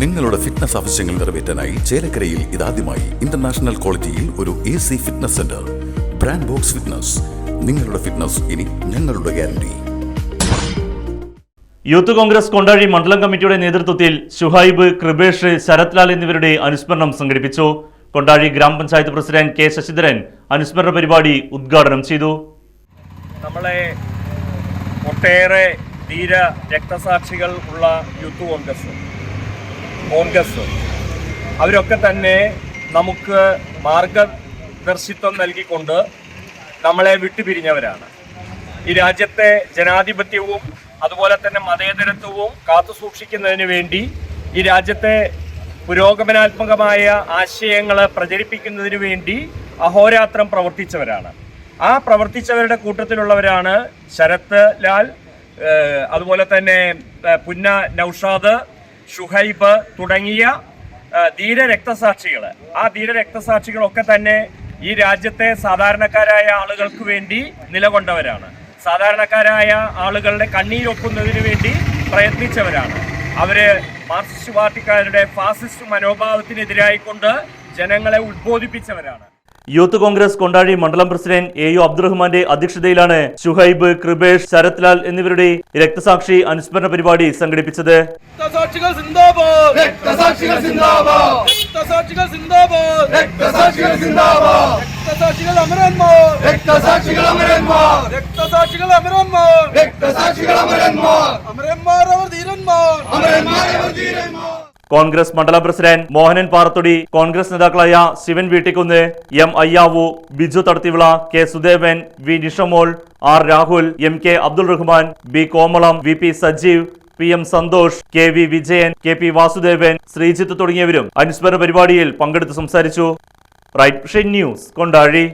നിങ്ങളുടെ ഫിറ്റ്നസ് ആവശ്യങ്ങൾ നിറവേറ്റാനായി ചേലക്കരയിൽ ഇതാദ്യമായി ഇന്റർനാഷണൽ ക്വാളിറ്റിയിൽ ഒരു AC fitness centre. Brand box fitness. നിങ്ങളുടെ ഫിറ്റ്നസ് ഇനി ഞങ്ങളുടെ ഗ്യാരണ്ടി. യൂത്ത് കോൺഗ്രസ് കൊണ്ടാഴി മണ്ഡലം കമ്മിറ്റിയുടെ നേതൃത്വത്തിൽ ഷുഹൈബ്, കൃപേഷ്, ശരത് ലാൽ എന്നിവരുടെ അനുസ്മരണം സംഘടിപ്പിച്ചു. കൊണ്ടാഴി ഗ്രാമപഞ്ചായത്ത് പ്രസിഡന്റ് K. ശശിധരൻ അനുസ്മരണ പരിപാടി ഉദ്ഘാടനം ചെയ്തു. നമ്മളെ ഒട്ടേറെ ധീര രക്തസാക്ഷികൾ ഉള്ള യൂത്ത് കോൺഗ്രസ് അവരൊക്കെ തന്നെ നമുക്ക് മാർഗദർശിത്വം നൽകിക്കൊണ്ട് നമ്മളെ വിട്ടുപിരിഞ്ഞവരാണ്. ഈ രാജ്യത്തെ ജനാധിപത്യവും അതുപോലെ തന്നെ മതേതരത്വവും കാത്തുസൂക്ഷിക്കുന്നതിന് വേണ്ടി ഈ രാജ്യത്തെ പുരോഗമനാത്മകമായ ആശയങ്ങൾ പ്രചരിപ്പിക്കുന്നതിന് വേണ്ടി അഹോരാത്രം പ്രവർത്തിച്ചവരാണ്. ആ പ്രവർത്തിച്ചവരുടെ കൂട്ടത്തിലുള്ളവരാണ് ശരത് ലാൽ, അതുപോലെ തന്നെ പുന്ന നൌഷാദ്, ഷുഹൈബ് തുടങ്ങിയ ധീര രക്തസാക്ഷികൾ. ആ ധീര രക്തസാക്ഷികളൊക്കെ തന്നെ ഈ രാജ്യത്തെ സാധാരണക്കാരായ ആളുകൾക്ക് വേണ്ടി നിലകൊണ്ടവരാണ്. സാധാരണക്കാരായ ആളുകളുടെ കണ്ണീരൊക്കുന്നതിന് വേണ്ടി പ്രയത്നിച്ചവരാണ്. അവര് മാർക്സിസ്റ്റ് പാർട്ടിക്കാരുടെ ഫാസിസ്റ്റ് മനോഭാവത്തിനെതിരായിക്കൊണ്ട് ജനങ്ങളെ ഉദ്ബോധിപ്പിച്ചവരാണ്. യൂത്ത് കോൺഗ്രസ് കൊണ്ടാഴി മണ്ഡലം പ്രസിഡന്റ് AU അബ്ദുറഹ്മാന്റെ അധ്യക്ഷതയിലാണ് ഷുഹൈബ്, കൃപേഷ്, ശരത് ലാൽ എന്നിവരുടെ രക്തസാക്ഷി അനുസ്മരണ പരിപാടി സംഘടിപ്പിച്ചത്. കോൺഗ്രസ് മണ്ഡലം പ്രസിഡന്റ് മോഹനൻ പാറത്തൊടി, കോൺഗ്രസ് നേതാക്കളായ Shivan Veettikkunnu, M. Ayyavu, Biju Thadathivila, K. Sudevan, V. Nishamol, R. Rahul, MK. Abdul Rahman, B. കോമളം, VP Sajeev, PM Santhosh, KV Vijayan, KP Vasudevan, Sreejith തുടങ്ങിയവരും അനുസ്മരണ പരിപാടിയിൽ പങ്കെടുത്ത് സംസാരിച്ചു. Right Vision News, Kondazhy.